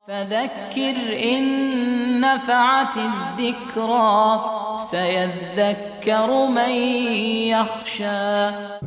فذكر إن نفعت الذكرى سيذكر من يخشى.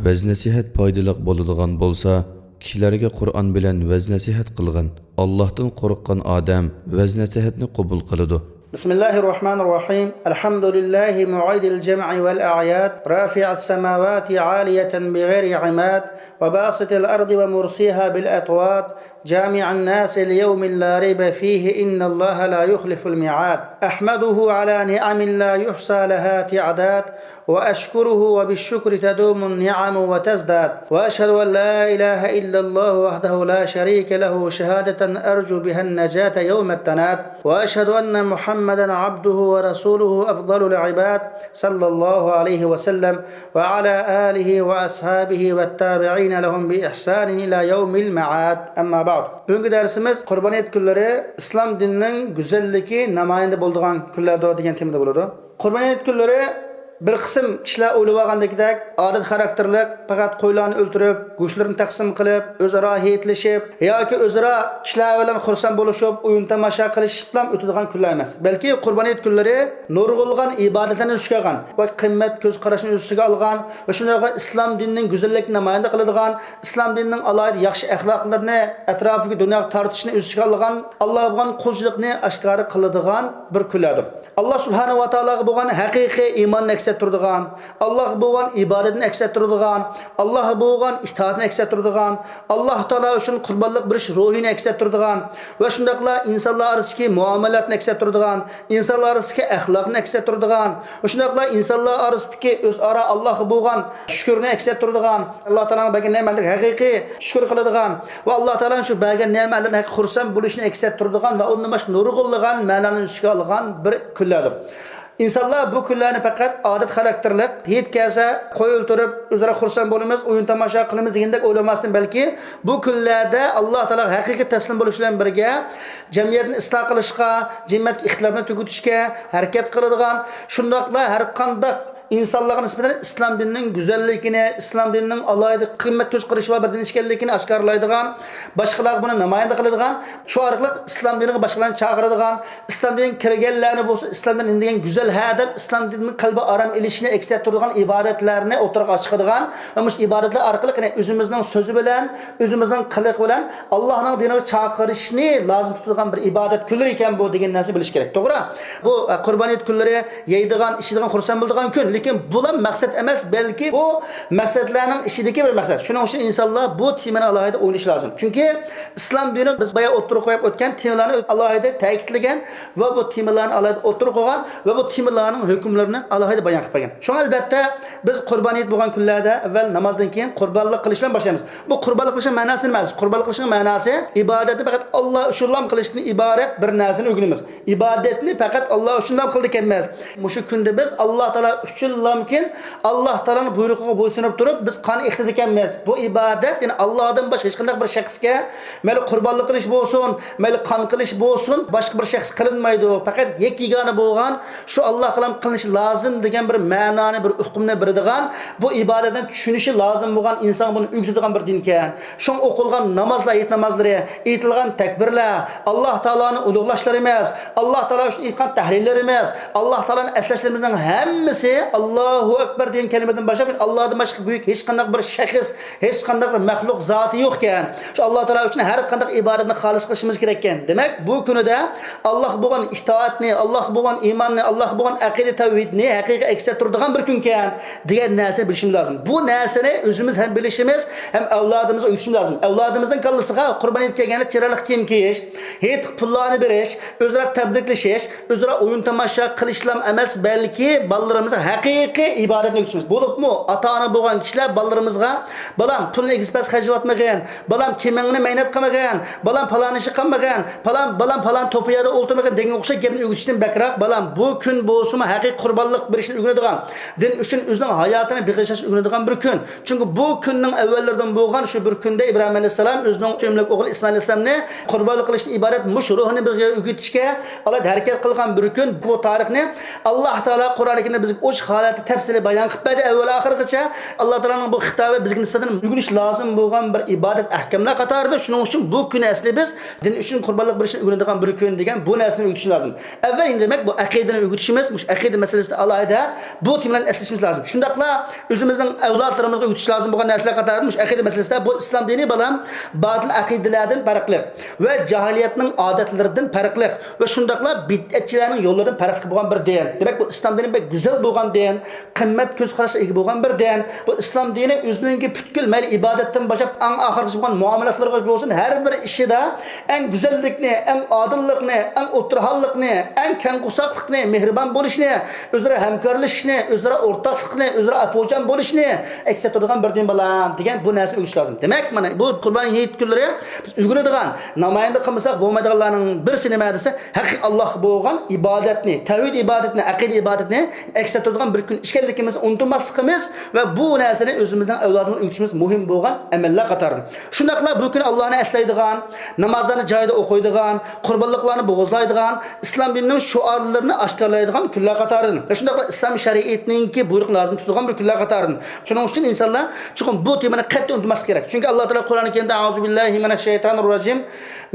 Vəz nəsihət paydalıq boladigan bolsa, kishilarga Qur'on bilan vəz nəsihət qilgan, Allohdan qo'rqqan odam vəz nəsihətni qabul qiladi. بسم الله الرحمن الرحيم الحمد لله معيد الجمع والأعياد رافع السماوات عالية بغير عماد وباسط الأرض ومرسيها بالأطواد جامع الناس اليوم لا ريب فيه إن الله لا يخلف الميعاد أحمده على نعم لا يحصى لها تعداد وأشكره وبالشكر تدوم النعم وتزداد وأشهد أن لا إله إلا الله وحده لا شريك له شهادة أرجو بها النجاة يوم التناد وأشهد أن محمدا عبده ورسوله أفضل العباد صلى الله عليه وسلم وعلى آله وأصحابه والتابعين لهم بإحسان إلى يوم المعاد أما بعد. Bugünkü dersimiz Qurbaniyat günleri İslam dininin güzelliği namayende bulduğun günlerde degan temada bo'ladi. Qurbaniyat günleri bir qism kishilar o'ylab olgandagidek odat xarakterlik faqat qo'ylarni o'ltirib, go'shtlarini taqsim qilib, o'zaro heyitlashib yoki o'zaro kishilar bilan xursand bo'lishib, o'yin tomosha qilishib bilan o'tadigan kunlar emas. Balki Qurbaniyat kunlari nurg'ulg'an ibodatlarni o'ziga olgan va qimmat ko'z qarashini o'ziga olgan va shunday islom dinining go'zallikni namoyon qiladigan, islom dinining alohida yaxshi axloqlarini atrofiga dunyoga tortishni o'ziga olgan, Alloh bo'lgan qulchilikni oshkora qiladigan bir kunlardir. Allah subhanahu va taologa bo'lgan haqiqiy iymonni turadigan, Allah bo'lgan ibodatni turadigan, Allah bo'lgan itoatni turadigan, Alloh taolo uchun qurbonlik berish ruhini turadigan va shundaqla insonlar orasidagi muomalatni turadigan, insonlar orasidagi axloqni turadigan va shundaqla insonlar orasidagi o'zaro Allohga bo'lgan shukrni turadigan, Alloh taoloning bergan ne'matlarga haqiqiy shukr qiladigan va Alloh taoloning shu bergan ne'matlardan xursand bo'lishni turadigan va undan boshqa nurg'ulg'an ma'noni o'ziga olgan bir kunlardir. İnsanlar bu kunlarni faqat odat xarakterlik, yetkazsa, qo'y o'ltirib, o'zaro xursand bo'lamiz, o'yin tomosha qilamiz degandek o'ylamasdan, balki bu kunlarda Alloh taolo haqiqiy taslim bo'lish bilan birga jamiyatni isloh qilishga, jamiyat ixtilofni tugatishga harakat qiladigan, shundaqla har qanday insonlarga nisbatan islom dinining go'zalligini, islom dinining alohida qimmat ko'z qarashi va bir din ekanligini oshkorlaydigan, boshqalar buni namoyon qiladigan, shu orqali islom diniga boshqalarni chaqiradigan, islom dinining kirganlarni bo'lsa, islom dinining degan go'zal hadab, islom dinining qalbi aram elishini turadigan ibodatlarni o'tirib chiqadigan va mush ibodatlar orqali o'zimizning so'zi bilan, o'zimizning qiliq bilan Allohning diniga chaqirishni lozim tutadigan bir ibodat kunlari ekan bu degan narsa bilish kerak. To'g'ri? Bu Qurbaniyat kunlari yeydigan, ichadigan, xursand bo'ladigan kun. Lekin bular maqsad emas, balki bu maqsadlarning ishidagi bir maqsad. Shuning uchun insonlar bu temani alohida o'ylash lozim. Chunki islom dini biz boya o'tirib qo'yib o'tgan temalarni alohida ta'kidlagan va bu temalarni alohida o'tirib qo'ygan va bu temalarning hukmlarini alohida bayon qilib qo'ygan. Shunga albatta biz Qurbaniyat bo'lgan kunlarda avval namozdan keyin qurbonlik qilish bilan boshlaymiz. Bu qurbonlik qilishning ma'nosi nima? Qurbonlik qilishning ma'nosi ibodatni faqat Alloh uchun qilishdan iborat bir narsani o'rganamiz. Ibodatni faqat Alloh uchun qildik emas. Mushu kunda biz Alloh taolo uchun mümkün Allah Teala'nın buyrug'iga bo'ysunib turib biz qani iqtidik emas. Bu ibodat, ya'ni Allohdan boshqa hech qanday bir shaxsga mayli qurbonlik qilish bo'lsin, mayli qon qilish bo'lsin, boshqa bir shaxs qilinmaydi. Faqat yegana bo'lgan shu Alloh bilan qilinishi lozim degan bir ma'noni, bir hukmni beradigan, bu ibodatni tushunishi lozim bo'lgan inson buni o'rgatadigan bir din ekan. Shu o'qilgan namozlar, ayet namozlari, aytilgan takbirlar, Alloh taoloning ulug'lashlari emas, Alloh taolo uchun aytgan tahlillari emas, Alloh taoloning eslashlarimizning hammasi Allahu Ekber degan kelimadan başqa Allohdan boshqa buyuk hech qanday bir shaxs, hech qanday bir maxluq zoti yo'q ekan. Shu Alloh taolo uchun har qanday ibodatni xolis qilishimiz kerak ekan. Demak, bu kunida Alloh bo'lgan itoatni, Alloh bo'lgan iymonni, Alloh bo'lgan aqida tavhidni haqiqiy aks turadigan bir kun ekan degan narsa bilishimiz lozim. Bu narsani o'zimiz ham bilishimiz, ham avlodimizga o'tishimiz lozim. Avlodimizning kallasiga Qurbaniyat kelganda chiroyli kiyim kiyish, hech pullarni berish, o'zaro tabriklashish, o'zaro o'yin tomosha qilishlam emas, balki bolalarimiz haqiqiy ibodatni o'tishimiz. Bo'libmi? Ota-ona bo'lgan kishilar bolalarimizga, "Balam, pulni egizpas xarjlatmagan, balam kemingni mehnat qilmagan, balam falon ish qilmagan, balam falon to'piyada o'ltirmagan" degan o'xshash gapni o'g'itishdan bakroq, balam bu kun bo'lsa haqiqiy qurbonlik berishni o'rganadigan, din uchun o'zining hayotini beg'ishlash o'rganadigan bir kun. Chunki bu kunning avvallaridan bo'lgan shu bir kunda Ibrohim alayhisalom o'zining sevimli o'g'li Ismoil alayhisalomni qurbonlik qilishdan iborat mush ruhini bizga o'rgatishga alohida harakat qilgan bir kun. Bu tarixni Alloh taolo Qur'on-da bizga o'z holatni tafsili bayon qilib berdi avval oxirigacha. Alloh taoloning bu xitobi bizga nisbatan yugurish lozim bo'lgan bir ibodat ahkamlar qatorida. Shuning uchun bu kun asli biz din uchun qurbonlik berishni o'rganadigan bir kun degan bu narsani o'rgatish lozim. Avval endi demak bu aqidani o'rgatishimiz, bu aqida masalasida alohida bu temalarni eslashimiz lozim. Shundaqla o'zimizning avlodlarimizga o'rgatish lozim bo'lgan narsalar qatorida bu aqida masalasida bu islom dini bilan batil aqidalardan farqli va jahiliyatning odatlaridan farqli va shundaqla bid'atchilarning yo'llaridan farqli bo'lgan bir din. Demak bu islom dini bir go'zal bo'lgan din, qimmat ko'z qarashga ega bo'lgan bir din. Bu islom dini o'zining butkul mayli ibodatdan boshlab eng oxirgi bo'lgan muomalatlarga bo'lsin, har bir ishida eng go'zallikni, eng odillikni, eng o'tirhallikni, eng keng qusoqlikni, mehribon bo'lishni, o'zaro hamkorlashishni, o'zaro o'rtoqlikni, o'zaro apojan bo'lishni aks ettiradigan bir din bilan degan bu narsani o'rganish lozim. Demak, mana bu Qurban hayit kunlari biz o'rganadigan, namoyanda qilmasak bo'lmaydiganlarning birisi nima desa, haqiqiy Alloh bo'lgan ibodatni, tavhid ibodatni, aqida ibodatni aks ettiradigan bir kun ekanligimizni unutmasligimiz va bu narsani o'zimizdan avlodimizga o'tishimiz muhim bo'lgan amallar qatorida. Shundaqla bu kun Allohni eslaydigan, namozlarni joyida o'qiydigan, qurbonliklarni bo'g'izlaydigan, islom dinining shuarlarini oshkorlaydigan kunlar qatorida. Va shundaqla islom shariatiningki buyruq lozim tutadigan bir kunlar qatorida. Shuning uchun insonlar chuqur bu temani qat'iy unutmaslik kerak. Chunki Alloh taolo Qur'oni Karimda a'uzu billahi minash shaytonir rojim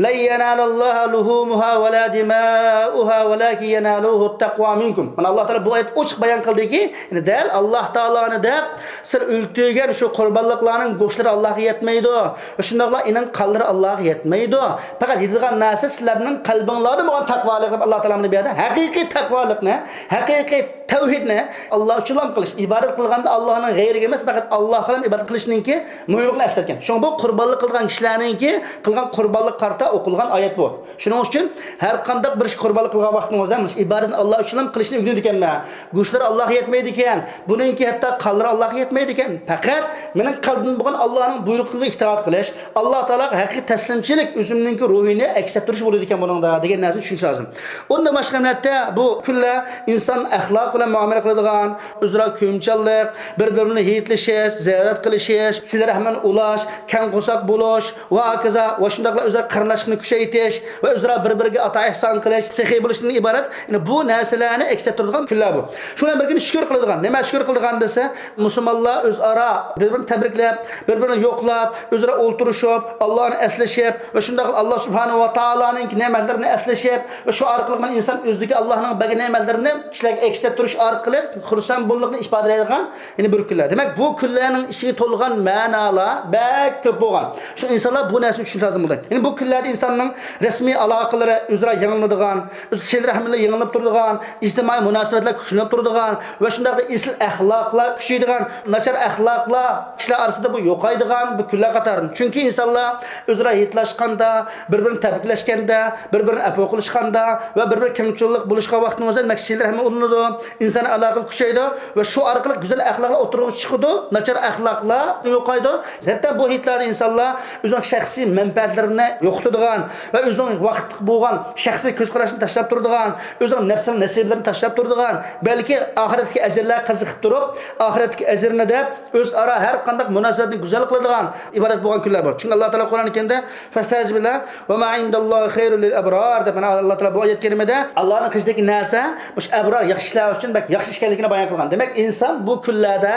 la yanalalloha luhumuha va la dima'uha valakin yanaluhu taqwa minkum. Mana Alloh taolo bu oyat ochiq bayon qildiki, ya'ni dal Alloh taoloni deb sir o'ltirgan shu qurbonliklarning go'shtlari Allohga yetmaydi. Va shundaqla ining qonlari Allohga yetmaydi. Faqat yetadigan narsa sizlarning qalbinglarda bo'lgan taqvolik deb Alloh taolani berdi. Haqiqiy taqvolikni, haqiqiy tavhidni Alloh uchun qilish, ibodat qilganda Allohning g'ayriga emas, faqat Allohga ibodat qilishninki muhimligini eslatgan. Shuning bu qurbonlik qilgan kishilarningki qilgan qurbonlik qarta o'qilgan oyat bu. Shuning uchun har qanday bir ish qurbonlik qilgan vaqtingizda ibodatni Alloh uchun qilishni o'rganadi ekanman. Go'shtlari Allohga yetmaydi ekan. Buningki hatto qonlari Allohga yetmaydi ekan. Faqat mening qalbim bo'lgan Allohning buyrug'iga itoat qilish, Alloh taologa haqiqiy taslimchilik o'zimningki ruhini aks ettirish bo'ladi ekan buningda degan narsani tushunish lozim. Unda boshqa millatda bu kunlar inson axloq bilan muomala qiladigan, o'zaro kuyimchanlik, bir-birini hiyitlashish, ziyorat qilish, silar rahmon ulash, kang qo'soq bo'lish va hokazo va shundaqla o'zaro qarindoshlikni kuchaytirish va o'zaro bir-biriga ato ihson qilish, saxiy bo'lishdan iborat. Ya'ni bu narsalarni aks ettiradigan kunlar bu. Shundan birga shukr qiladigan. Nima shukr qiladigan desa, musulmonlar o'zaro bir-birini tabriklab, bir-birini yo'qlab, o'zaro o'ltirishib, Allohni eslashib va shundaqla Alloh subhanahu va taolaning ne'matlarini eslashib va shu orqali men inson o'zidagi Allohning bergan ne'matlarini kishilarga aks ettirish orqali xursandchilikni ifodalaydigan ya'ni bir kunlar. Demak, bu kunlarning ichiga to'lgan ma'nolar bak ko'p bo'lgan. Shu insonlar bu narsani tushunish lozim bo'ladi. Ya'ni bu kunlarda insonning rasmiy aloqalari o'zaro yangilanadigan, o'zaro rahmlar yangilanib turadigan, ijtimoiy munosabatlar kuchlanib turadigan va shundaqla isl axloqlar kuchaydigan, nachar axloqlar kishilar orasida bu yo'qaydigan bu kunlar qatorida. Chunki insonlar o'zaro yetlashganda, bir-birini tabriklashganda, bir-birini afo qilishganda va bir-bir kengchilik bo'lishga vaqtning o'zida maksiyalar ham urinadi. İnsan aloqa kuchaydi va shu orqali go'zal axloqlar o'tirib chiqadi, nachar axloqlar yo'qaydi. Hatto bu hitlarda insonlar o'zining shaxsiy manfaatlarini yo'qotadigan va o'zining vaqti bo'lgan shaxsiy ko'z qarashini tashlab turadigan, o'zining nafsining nasiblarini tashlab turadigan, balki oxiratdagi ajrlar qiziqib turib, oxiratdagi ajrni deb o'zaro har qanday munosabatni go'zal qiladigan ibodat bo'lgan kunlar bor. Chunki Alloh taolo Qur'oni Karimda "Fastazbillah va ma indallohi khayrul lil abrar" deb Alloh taolo bu oyat karimada Allohning qilishidagi narsa o'sha abrar yaxshi ishlar uchun yaxshi ishkanligini bayon qilgan. Demak, inson bu kunlarda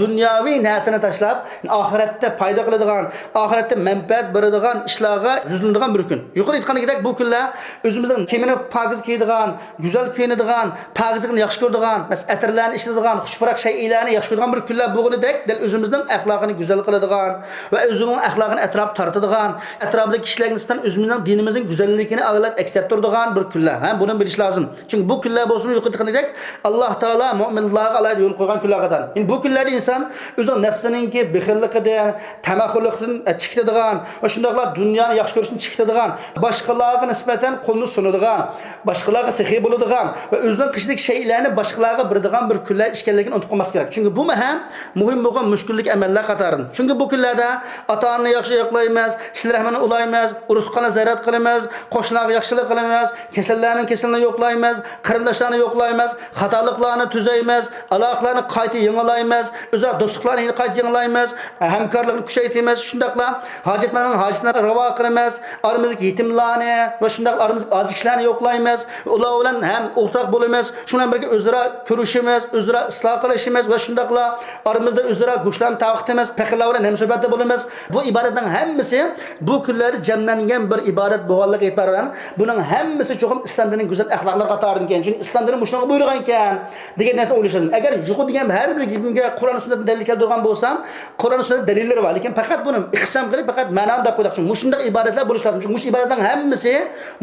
dunyoviy narsani tashlab, oxiratda foyda qiladigan, oxiratda manfaat beradigan ishlarga yuzlanadigan bir kun. Yuqori aytganidek bu kunlar o'zimizning kiyimini pokiz kiyadigan, go'zal kiyinadigan, pokizlikni yaxshi ko'radigan, atirlarni ishlatadigan, xushpurak shaylarni yaxshi ko'radigan bir kunlar bo'lganidek, dal o'zimizning axloqini go'zal qiladigan va o'zining axloqini atrof tortadigan, atrofdagi kishilarga nisbatan o'zimizning dinimizning go'zalligini ag'lab aks ettiradigan bir kunlar. Buni bilish lozim. Chunki bu kunlar bo'lsin yuqori aytganidek Alloh taolo mu'minlarga alayhi yo'l qo'ygan kunlar qator. Bu kunlarda inson o'zining nafsininki bexilligidan, tamaxullikdan chiqadigan va shundaqla dunyoni yaxshi ko'rishni chiqadigan, boshqalarga nisbatan qo'lni sunadigan, boshqalarga saxiy bo'ladigan va o'zining qishlik shaylarni boshqalarga beradigan bir kunlar ishkanligini unutib qo'ymas kerak. Chunki bu ham muhim bo'lgan mushkullik amallar qatori. Chunki bu kunlarda ota-onani yaxshi yo'qlaymiz, ishlar rahmini ulaymiz, urug'qani zarat qilamiz, qo'shnilarga yaxshilik qilamiz, kasallarning kasalini yo'qlaymiz, qarindoshlarni yo'qlaymiz, xatoliklarni tuzaymiz, aloqalarni qayta yangilaymiz, o'zaro do'stliklarni qayta yangilaymiz, hamkorlikni kuchaytiramiz. Shundaqla hojatmandning hojatlarini ravo qilamiz, oramizdagi yetimlarni va shundaq oramizdagi oziq kishilarni yo'qlaymiz. Ular bilan ham o'rtoq bo'lamiz. Shundan birga o'zaro ko'rishimiz, o'zaro isloh qilishimiz va shundaqla oramizda o'zaro go'shlarni taqitimiz, faqirlar bilan hamsuhbatda bo'lamiz. Bu ibodatning hammasi bu kunlarda jamlangan bir ibodat bo'lganligi e'tiboran buning hammasi cho'qim islom dinining go'zal axloqlari qatoridan ekan. Chunki islom dini mushunga buyurgan ekan degan narsa o'ylash lozim. Agar yo'q degan har bir gapimga Qur'on sunnatdan dalil keltirgan bo'lsam, Qur'on sunnat dalillari bor, lekin faqat buni ixcham qilib faqat ma'noni deb qo'ydik. Mushunday ibodatlar bo'lish lozim. Chunki mush ibodatning hammasi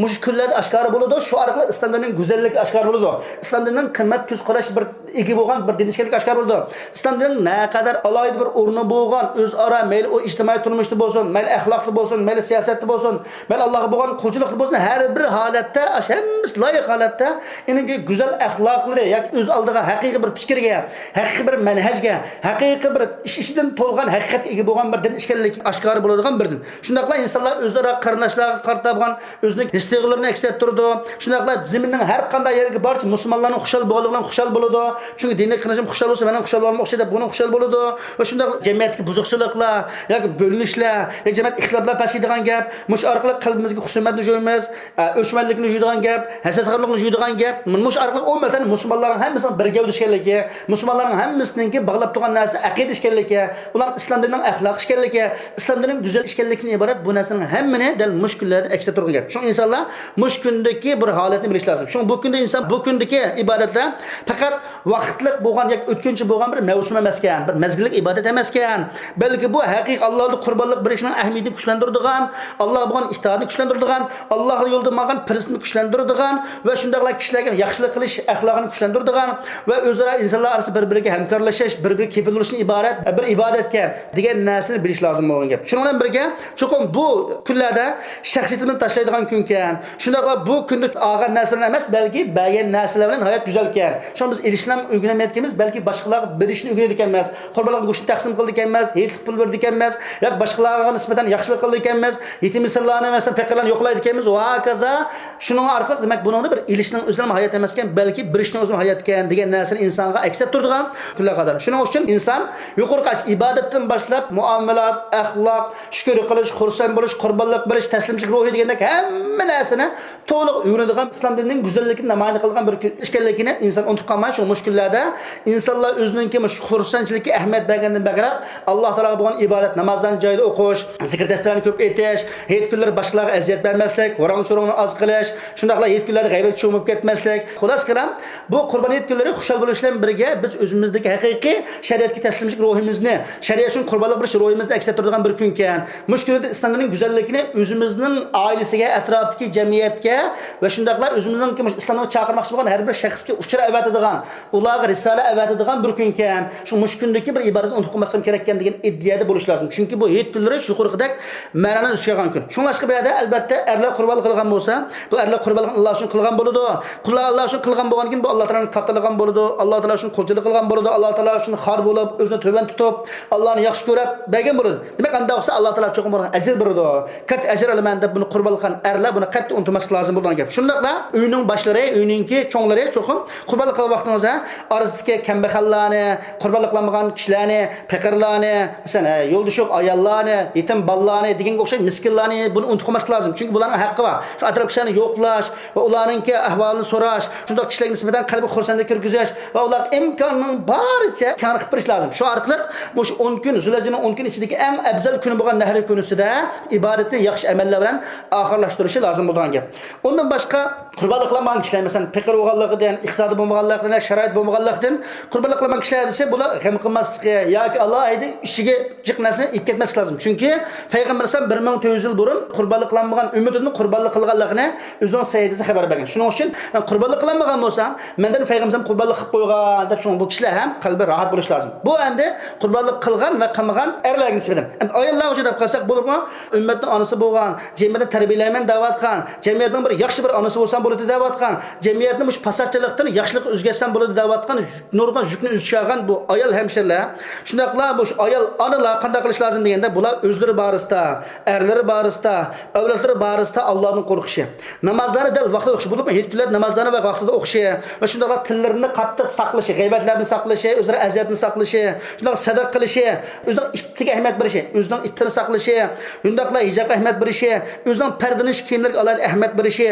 mush kunlarda oshkora bo'ladi. Shu orqali islom dinining go'zalligi oshkora bo'ladi. Islom dinining qimmat ko'z qarash bir ega bo'lgan bir din ishkaligi oshkora bo'ladi. Islom dinining naqadar alohida bir o'rni bo'lgan, o'zaro mayli o ijtimoiy turmushda bo'lsin, mayli axloqli bo'lsin, mayli siyosatda bo'lsin, mayli Allohga bo'lgan qulchilikda bo'lsin, har bir holatda, hammasi loyiq holatda ingi go'zal axloqlari yoki o'z oldiga haqiqiy bir fikrga, haqiqiy bir manhajga, haqiqiy bir ish-ishidan to'lgan haqiqatga ega bo'lgan bir din ishkaligi oshkora bo'ladigan bir din. Shundaqla insonlar o'zaro qarindoshlarga qartagan o'zining his-tuyg'ularini aks ettirdi. Shundaqla zaminning har qanday yeriga barcha musulmonlarning xushal bo'lganligidan xushal bo'ladi. Chunki dinning qanchalik xushal bo'lsa, mening xushal bo'lmoq o'xshaydi, buni xushal bo'ladi. Va shundaq jamiyatga buzuqchiliklar yoki bo'linishlar, yoki jamiyat ixtiloflar pashiydigan gap, mush orqali qalbimizga husumatni jo'yamiz, o'chmanlikni jo'ydigan gap, hasadxorlikni jo'ydigan gap, mush orqali ummatan musulmonlarning hammasi bir gavda ishkanligi, musulmonlarning hammasiningki bog'lab turgan narsa aqida ishkanligi, ular islom dinining axloq ishkanligi, islom dinining go'zal ishkanligidan iborat bu narsaning hammani dal mush kunlarda aks ettirgan gap. Shu insonlar mush kundagi bir holatni bilish lozim. Shu bu kunda inson bu kundagi ibodatlar faqat vaqtlik bo'lgan yoki o'tkinchi bo'lgan bir mavsum emas ekan, bir mezgillik ibodat emas ekan. Balki bu haqiqiy Allohning qurbonlik berishning ahamiyatini kuchlantiradigan, Allohga bo'lgan itoatni kuchlantiradigan, Allohning yo'lida bo'lgan prinsipni kuchlantiradigan va shundaqla kishilarga yaxshilik qilish axloqini kuchlantiradigan va o'zaro insonlar orasida bir-biriga hamkorlashish, bir-biriga kepil bo'lishning iborat bir ibodatga degan narsani bilish lozim bo'lgan gap. Shuning bilan birga cho'qim bu kunlarda shaxsiyatini tashlaydigan kun ekan. Shundaqla bu kunda olgan narsalar emas, balki bergan narsalar bilan hayot go'zal ekan. Shu biz islom o'rganmayotganmiz, balki boshqalarga berishni o'rganayotgan emas, qurbonlik go'shtini taqsim qildik emas, yetib pul berdik emas, yoki boshqalarga nisbatan yaxshilik qildik emas, yetim misrlarni masalan faqirlarni yo'qlaydik emas va hokazo. Shuning orqali demak buni bir ilishning o'zini hayot emas ekan, balki birishning o'zini hayot ekan degan narsani insonga aks ettiradigan kunlar qadar. Shuning uchun inson yuqori ibodatdan boshlab muomalat, axloq, shukr qilish, xursand bo'lish, qurbonlik berish, taslimchilik ruhi degandek hamma narsani to'liq o'rganadigan islom dinining go'zalligini namoyon qilgan bir ishkanligini inson unutib qolmaydi. Shu mushkullarda insonlar o'zining xursandchilikka ahamiyat bergandan baqaraq Alloh taologa bo'lgan ibodat, namozdan joyida o'qish, zikr dastlarini ko'p etish, hayit kunlari boshqalarga aziyat bermaslik, varang-churungni oz qilish, shundaqla hayit kunlari g'aybat cho'mib ketmaslik. Xulos qalam, bu qurbon hayit kunlari xushal bo'lish bilan birga biz o'zimizdagi haqiqiy shariatga taslimchilik ruhimizni, shariat uchun qurbonlik berish ruhimizni aks ettiradigan bir kun ekan. Mushkulada islomning go'zalligini o'zimizning oilasiga, atrofdagi jamiyatga va shundaqla o'zimizning islomga chaqirmoqchi bo'lgan har bir shaxsga uchra avatadigan, ularga risola avatadigan bir kun ekan. Shu mushkundagi bir ibodatni unutib qolmasam kerak ekan degan iddiada bo'lish lozim. Chunki bu hayit kunlari shu qurqidak ma'noni o'sgan kun. Shunlashqa bu yerda albatta erlar qurbonlik qilgan bo'lsa, bu erlar qurbonlik Alloh uchun qilgan bo'ladi. Qullar Alloh uchun qilgan bo'lgan keyin bu Alloh taolaning kattaligidan bo'ladi. Alloh taolo uchun qo'lchilik qilgan bo'ladi. Alloh taolo uchun xor bo'lib, o'zini to'ban tutib, Allohni yaxshi ko'rib bergan bo'ladi. Demak, unda bo'lsa Alloh taolo cho'qim bo'lgan ajr beradi. Kat ajr olaman deb buni qurbonlik qilgan erlar buni qattiq unutmaslik lozim bo'lgan gap. Shundaqla uyning boshlari, uyningki cho'nglari cho'qim qurbonlik qilgan vaqtingizda orasidagi kambag'allarni, qurbonlik qilmagan kishilarni, faqirlarni, masalan, yo'lda shu ayollarni, yetim bolalarni degan o'xshash miskinlarni buni unutib qolmaslik lozim. Chunki bularning haqqi bor. Shu atrof kishilarni yo'qlash va ularningki ahvolini so'rash, shunday kishilarga nisbatan qalbi xursandlik kirgizish va ular imkonning boricha kar qilib berish lozim. Shu orqali bu 10 kun, Zulhijjaning 10 kun ichidagi eng afzal kuni bo'lgan nahar kunisida ibodatni yaxshi amallar bilan oxirlashtirishi lozim bo'lgan gap. Undan boshqa qurbonlik qilmagan kishilar, masalan, faqir bo'lganligidan, iqtisodiy bo'lmaganligidan, sharoit bo'lmaganligidan qurbonlik qilmagan kishilar desa, bular g'am qilmasligi yoki alohida ishiga jiqnasini ib ketmaslik lozim. Chunki payg'ambar alayhisalom 1400 yil burun qurbonlik qilmagan ummatini qurbonlik qilganligini o'zining sayyidisi xabar bergan. Shuning uchun qurbonlik qilmagan bo'lsam, mendan payg'ambar qurbonlik qilib qo'ygan deb shu bu kishilar ham qalbi rohat bo'lish lozim. Bu endi qurbonlik qilgan va qilmagan erlarga nisbatan. Endi ayollar uchun deb qilsak bo'ladi, ummatning onasi bo'lgan, jamiyatni tarbiyalayman da'vatgan, jamiyatning bir yaxshi bir onasi bo'lsam bo'ladi da'vatgan, jamiyatni mush pasatchilikdan yaxshilik o'zgarsam bo'ladi da'vatgan, nurg'on yukni o'zgargan bu ayol hemşirlar. Shundaqla bu ayol onalar qanday qilish lozim deganda, bular o'zlari borasida, erlari borasida, avlodlari borasida Allohning qo'rqishi, namozlarni dal vaqtida o'qish bo'lib, 7 kunlar namozlarni va vaqtida o'qishi va shundaqla tillarini qattiq saqlashi, g'iybatlarni saqlashi, o'zlari aziyatni saqlashi, shundaq sadaq qilishi, o'zining iftiga ahamiyat berishi, o'zining iftini saqlashi, shundaqla hijobga ahamiyat berishi, o'zining pardanish kiyimlariga alohida ahamiyat berishi,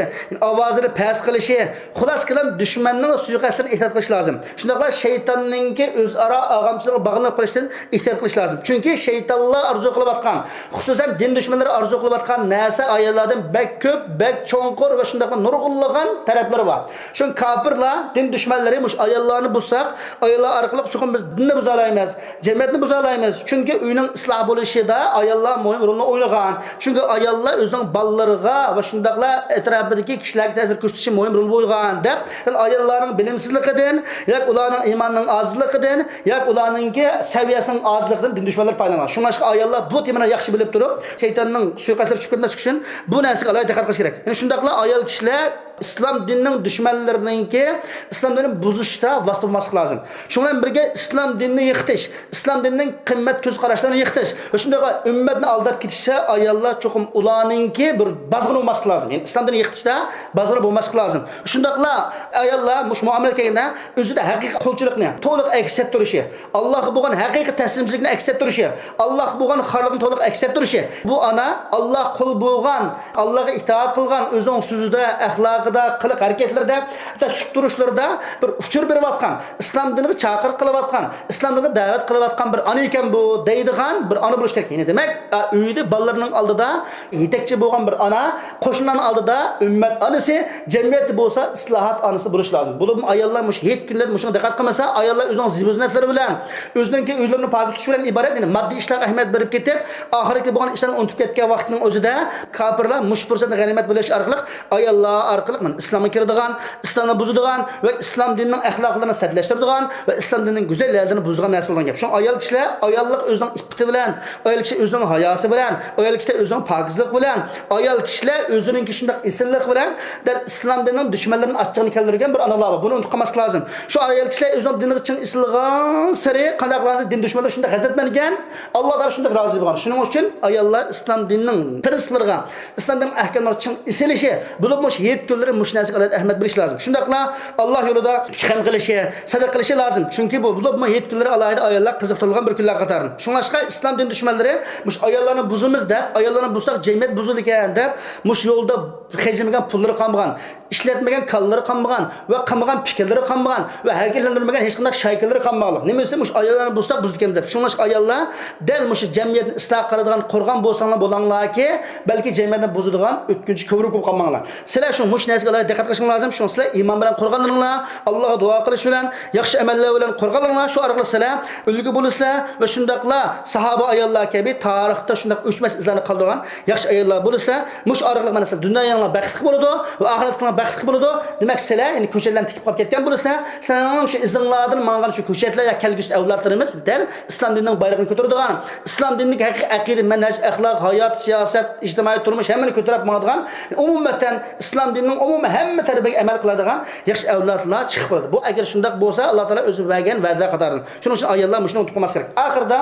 ovozini past qilishi, xulos qilam dushmanning suiqasdidan ehtiyot qilish lozim. Shundaqla shaytonninki o'zaro og'amchilikqa bog'lanib qolishdan ehtiyot qilish lozim. Chunki shaytonlar arzu qilayotgan, xususan din dushmanlari arzu qilayotgan narsa ayollardan bak ko'p, bak cho'nqur va shundaqla nurg'unlagan taraflari bor. Shun kofirlar, din dushmanlari mush ayollarni buzsaq, ayollar orqali chuqur biz dinni buza olmaymiz, jamiyatni buza olmaymiz. Chunki uyning isloh bo'lishida ayollar muhim rolni o'ynagan. Chunki ayollar o'zining ballarga va shundaqla atrofidagi kishilarga ta'sir ko'rsatishi muhim rol o'ynagan deb, ayollarning bilimsizligidan, yoki ularning iymonining ozligidan, yoki ularningki saviyasining ozligidan din dushmanlar foydalangan. Shunga ayollar bu temani yaxshi bilib turib, shaytonning suiqasdiga tushib ketmaslik uchun bu narsaga alohida diqqat qilish kerak. Ya'ni shundaqla ayol kishilar İslam dininin düşmanlarınınki İslam dinini buzuşda vasıf olması lazım. Şundan birge İslam dinini yıktiş, İslam dininin kıymet göz qarashlarını yıktiş. Ve şundaqla ümmetini aldap gitişse ayallar çoxum ulanınki bir bazgın olması lazım. Yani İslam dinini yıktışda bazgın olması lazım. Şundaqla ayallar muş muamele kayında özü de haqiqi qulchilikni to'liq aks ettirişi, Allohga bo'lgan haqiqiy taslimchilikni aks ettirişi, Allohga bo'lgan xorliqni to'liq aks ettirişi. Bu ana Alloh qul bo'lgan, Allohga itoat qilgan o'zining so'zida, axloqida, qiliq harakatlarda, hatto shukturishlarda bir uchur berib atgan, islom diniga chaqir qilib atgan, islom diniga da'vat qilib atgan bir ana ekan bu deydigan bir ana bo'lish kerak. Yani demak, uyda bolalarning oldida yetakchi bo'lgan bir ana, qo'shnilarning oldida ummat onasi, jamiyatda bo'lsa islohot onasi bo'lish lozim. Bu ayollar mush 7 kunlar mushunga diqqat qilmasa, ayollar o'zining zibuznatlari bilan, o'zining uylarini pok tutish bilan iborat, yani moddiy ishlarga ahamiyat berib ketib, oxirgi bo'lgan ishlarni unutib ketgan vaqtning o'zida kofirlar mush fursatni g'animat bilish orqali ayollar orqali İslam'a kiradigan, İslam'ı buzadigan ve İslam dininin axloqlarini sadlashtiradigan ve İslam dininin güzelliklerini buzadigan narsa bo'lgan gap. Şu ayol kishilar, ayollik o'zining iffati bilan, ayol kishi o'zining hayosi bilan, ayol kishi o'zining pokizlik bilan, ayol kishilar o'zining shunday esillik bilan dal İslam dininin dushmanlarini achchig'ini keltirgan bir analar bor. Buni unutmaslik lozim. Şu ayol kishilar o'zining diniga chin isilgan sari qanaqlarni din dushmanlar shunday g'azablangan, Alloh taolo shunday rozi bo'lgan. Shuning uchun ayollar İslam dininin prinsiplariga, İslam dininin ahkomlariga chin isilishi, bo'lib mush 7 kunlar mush narsaga alohida ahamiyat berish lozim. Shundaqla Alloh yo'lida chiqim qilishi, sadaq qilishi lozim. Chunki bu 7 kunlar alohida ayollar qiziqtirilgan bir kunlar qatori. Shunga islom din dushmanlari mush ayollarni buzimiz deb, ayollarni buzsaq jamiyat buzildi ekan deb, mush yo'lda xejilmagan pullari qolmagan, ishlatmagan kallari qolmagan va qilmagan fikrlari qolmagan va harakatlantirmagan hech qanday shaklari qolmagan. Nima desa mush ayollarni buzsaq buzdik ekan deb. Shunga ayollar dal mush jamiyatni isloh qiladigan qo'rg'on bo'lsanglar bo'langlarki, balki jamiyatni buzadigan o'tkinchi ko'vrib bo'lib qolmanglar. Sizlar shu mush narsaga diqqat qilishing lozim. Shu sizlar iymon bilan qo'rg'oninglar, Allohga duo qilish bilan, yaxshi amallar bilan qo'rg'oninglar. Shu orqali sizlar ulgu bo'lasizlar va shundaqla sahoba ayollar kabi tarixda shundaq o'chmas izlarni qoldirgan yaxshi ayollar bo'lasizlar. Mush orqali mana sizlar dunyoyinglar baxtli bo'ladi va oxiratinglar baxtli bo'ladi. Demak, sizlar ya'ni ko'chatlarni tikib qolib ketgan bo'lasizlar. Sizlarning shu izinglardan mangan shu ko'chatlar ya kelgusi avlodlarimiz dal islom dinining bayrog'ini ko'taradigan, islom dinining haqiqiy aqida, manhaj, axloq, hayot, siyosat, ijtimoiy turmush hammani ko'tarib mangadigan, umuman islom dinining umuman hamma tarbiyaga amal qiladigan yaxshi avlodlar chiqib qoladi. Bu agar shunday bo'lsa, Alloh taolo o'zi bergan va'da qatoridir. Shuning uchun ayollar mushuni unutib qolmas kerak. Oxirida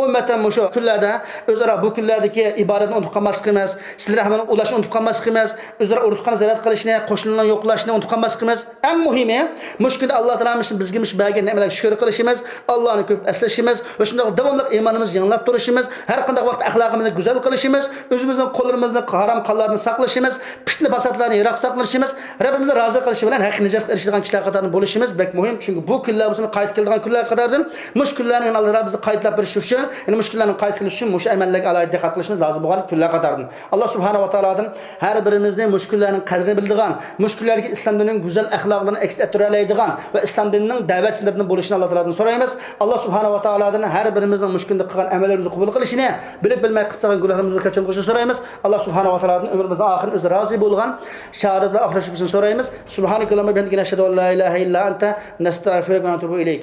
ummatan mushu kunlarda o'zaro bu kunlardagi ibodatni unutib qolmaslik emas, sizlar ham ulashni unutib qolmaslik emas, o'zaro urutqan zarat qilishni, qo'shnilarni yo'qlashni unutib qolmaslik emas. Eng muhimi, mush kunda Alloh taoloning bizga bergan ne'matlarga shukr qilishimiz, Allohni ko'p eslashimiz va shunday davomli iymonimizni yanglab turishimiz, har qanday vaqt axloqimizni go'zal qilishimiz, o'zimizning qo'llarimizni harom qallarni saqlashimiz, fitna fasodlarni yiroq saqlashimiz, Rabbimizni rozi qilishi bilan haq nijot erishadigan kishilar qatoridan bo'lishimiz bek muhim. Chunki bu kunlar bizning qayt keladigan kunlar qatoridan mush kunlarning Alloh Rabbimizni qaytlab berish uchun, ya'ni mush kunlarni qayt qilish uchun mush amallarga alohida diqqat qilishimiz lozim bo'lgan kunlar qatoridan. Alloh subhanahu va taolodan har birimizni mush kunlarning qadrini bildigan, mush kunlarga islom dinining go'zal axloqlarini aks ettira oladigan va islom dinining da'vatchilaridan bo'lishini Alloh taolodan so'raymiz. Alloh subhanahu va taolodan har birimizning mush kunda qilgan amallarimizni qabul qilishini, bilib bilmay qilgan gunohlarimizni kechirim qilishini so'raymiz. Alloh subhanahu va taolodan umrimizning oxirini o'zi rozi bo'lgan shahodat bilan oxirlashishimizni so'raymiz. Subhanakallahumma bihamdika nashhadu an la ilaha illa anta nastag'firuka va natubu ilayk.